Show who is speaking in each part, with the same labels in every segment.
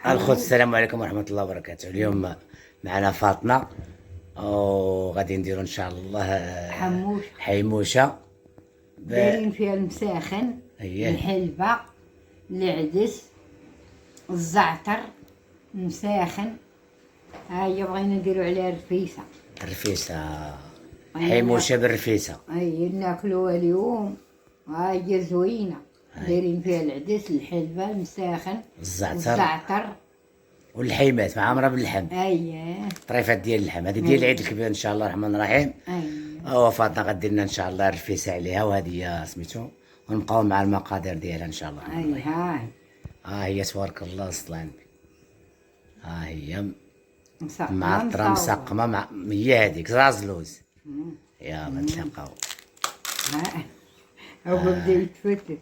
Speaker 1: الخوت، السلام عليكم ورحمة الله وبركاته. اليوم معنا فاطمة وغادي نديرو ان شاء الله
Speaker 2: حموش
Speaker 1: حيموشة
Speaker 2: دايرين فيها المساخن،
Speaker 1: اييه
Speaker 2: الحلبة، العدس، الزعتر مساخن. هيا بغينا نديرو عليها رفيسة.
Speaker 1: الرفيسة، حيموشة بالرفيسة.
Speaker 2: هيا ناكلوها اليوم. هيا زوينة، دايرين فيها العدس، الحلبة، المساخن، الزعتر
Speaker 1: واللحيمات معامرة باللحم.
Speaker 2: هيا
Speaker 1: طريفات ديال اللحم، هذه ديال العيد الكبير ان شاء الله الرحمن الرحيم.
Speaker 2: هيا
Speaker 1: فاطمة غدير لنا ان شاء الله الرفيسة عليها، وهذه هي سميتو، ونبقاو مع المقادير ديالها ان شاء الله الرحمن الرحيم.
Speaker 2: هاي
Speaker 1: ها هي تبارك الله الصلاة على النبي. ها هي
Speaker 2: مسقمة
Speaker 1: معطرة مسقمة هي هذيك زازلوز. يلا نتلاقاو.
Speaker 2: هو بدا يتفتت.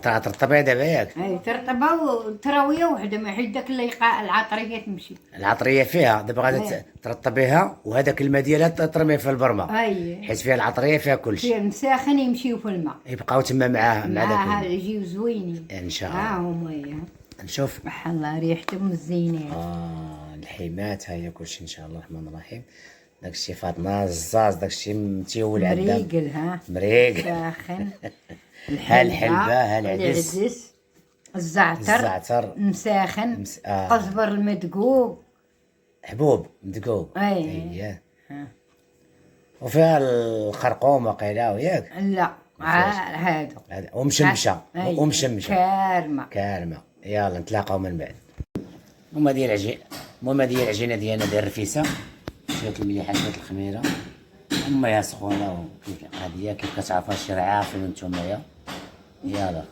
Speaker 1: ترطبها دابا ياك؟
Speaker 2: هاي ترطبة وتراوية وحدة، ما حيت داك اللي العطرية تمشي.
Speaker 1: العطرية فيها دابا غادي ترطبيها، وهذاك الماء ديالها ترميه في البرمة،
Speaker 2: اي
Speaker 1: حيت فيها العطرية فيها كلشي،
Speaker 2: فيها المساخن يمشيو في الماء،
Speaker 1: يبقاو تما معاه مع
Speaker 2: معاها
Speaker 1: داك
Speaker 2: يجيو زوينين.
Speaker 1: ان شاء
Speaker 2: ها
Speaker 1: الله.
Speaker 2: هما هي.
Speaker 1: نشوف
Speaker 2: سبحان الله ريحتهم مزينين.
Speaker 1: الحيمات، ها هي كلشي ان شاء الله الرحمن الرحيم. داكشي فاطمة الزاز، داكشي متيول عندها
Speaker 2: مريقل. ها
Speaker 1: مريق.
Speaker 2: ساخن.
Speaker 1: ها الحلبة، ها العدس،
Speaker 2: الزعتر مساخن، قزبر المدقوق،
Speaker 1: حبوب مدقوق.
Speaker 2: اي
Speaker 1: اييه. وفيها الخرقوم وقيلا وياك؟
Speaker 2: لا هادو
Speaker 1: ومشمشة ومشمشة
Speaker 2: كارمة.
Speaker 1: يلا نتلاقاو من بعد. هما ديال العجين، هما ديال العجينة ديالنا ديال الرفيسة، شوية المليحة شوية الخميرة، هما يا سخونة هادية كيف كتعرفوها شي راه عارفين نتوما. يلا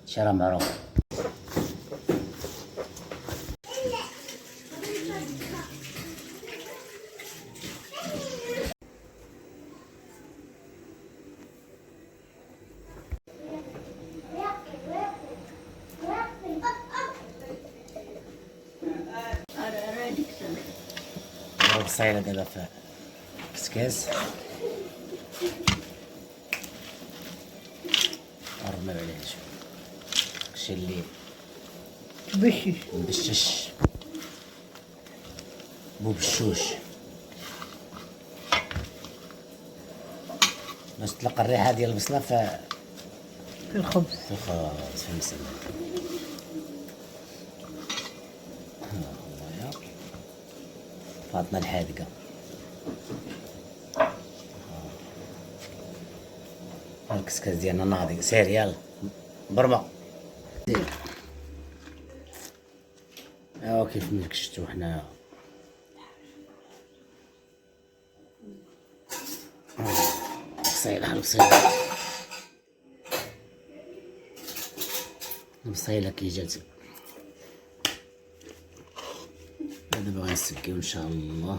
Speaker 1: شي راه معروف. بصيلة دابا في كسكاس، نرميو عليه شوية داكشي اللي مبشش بوبشوش باش تلقى الريحة ديال البصلة في
Speaker 2: الخبز،
Speaker 1: في المسلة. فاطمة الحادقة. الكسكاس ديالنا ناضي، سير يلا برمى. كيف ملكشتو حنايا. بصيلة بصيلة كي جات. دابا غنسكيو ان شاء الله.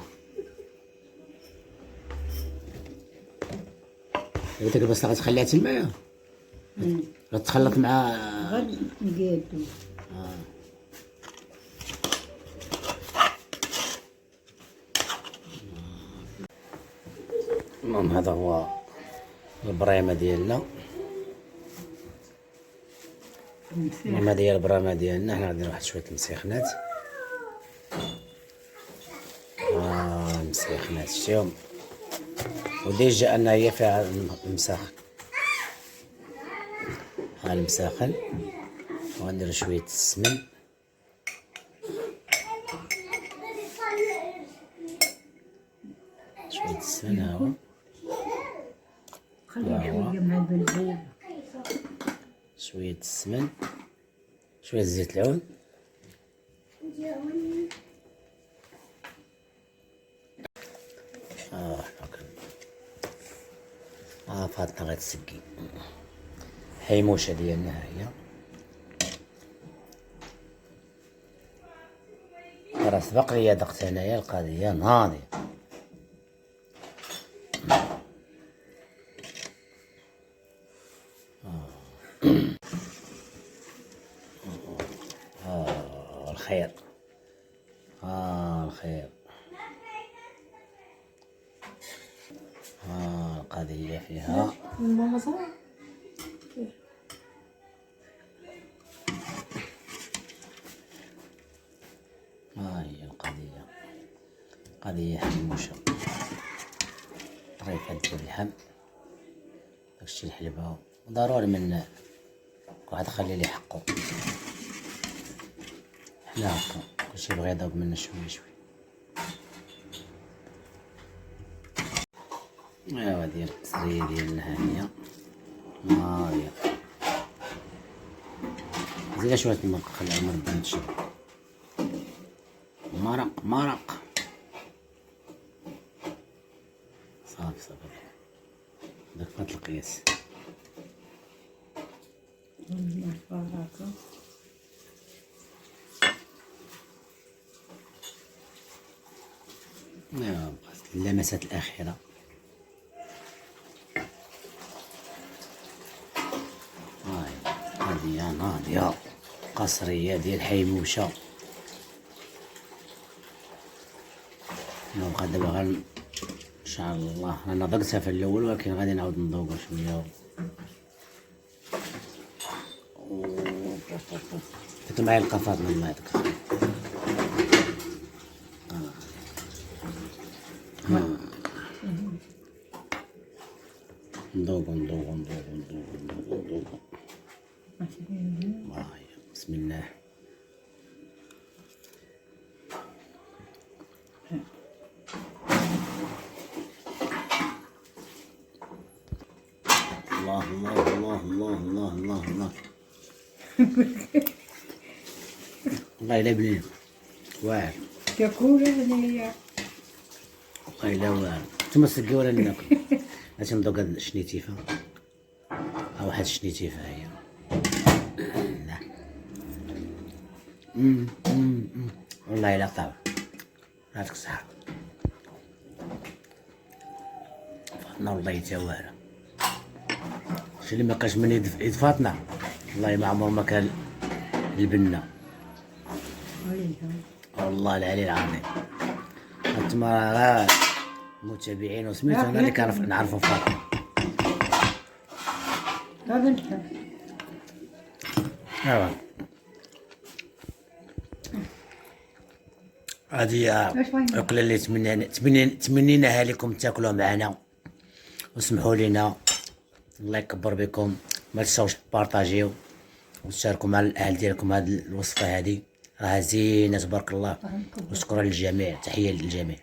Speaker 1: دابا ديك البصلة غتخليها تما غتخلط مع
Speaker 2: غير نقادو.
Speaker 1: المهم هذا هو البريمة ديالنا. المهم هذه هي البرامة ديالنا. حنا غادي نديرو واحد شوية المسيخنات. المسيخنات شتيهم، وديجا أنها هي فيها المساخن. ها المساخن، وغنديرو شوية السمن، شوية السمن. ها هو
Speaker 2: خلي شوية مع البلبول،
Speaker 1: شوية السمن، شوية زيت العود، فاطمة غتسقي حيموشة ديالنا. ها هي راه سبق ليا دقت انايا القضية ناضية. الخير، الخير. القضية فيها ها هي القضية، قضية حموشة. طريفة ديال اللحم، داكشي الحلبة ضروري من كل واحد خلي ليه حقو. حنا هكا كلشي بغا يضرب منا شوية شوية. ايوا ديال القصرية ديالنا هانية. ها هي زيد شوية المرق، خليها مربى تشرب. مرق مرق. صافي صافي داك فات القياس. ايوا بقات اللمسات الأخيرة. هاي هادية ناضية قصرية ديال حيموشة. نبقى دابا غير ان شاء الله. انا ضقتها في الاول ولكن غادي نعاود نذوقها شويه. ديك معايا القفاط من الماء ديك. نذوقو نذوقو نذوقو نذوقو نذوقو. هاهي بسم الله. الله الله الله الله الله الله الله. والله الا بنين واعر.
Speaker 2: تاكل هنايا.
Speaker 1: والله الا واعر. نتوما سقي ولا ناكل؟ غادي نذوق هاد الشنيتيفه. ها واحد الشنيتيفه هي. لا والله الا طاب. يعطيك الصحة. فاطمة والله تا واعرة. شي اللي مكانش من يد فاطمة والله ما عمر ما كان البنة. والله العلي العظيم. انتما راه متابعين وسميتو انا اللي كنعرف نعرفو فاطمة. ايوا هادي أكلة اللي تمنيناها لكم تاكلوها معنا، وسمحوا لينا. الله يكبر بكم. ما تنساوش تبارطاجيو وتشاركوا مع الاهل ديالكم هاد الوصفه هادي، راها زينه تبارك الله. وشكرا للجميع، تحيه للجميع.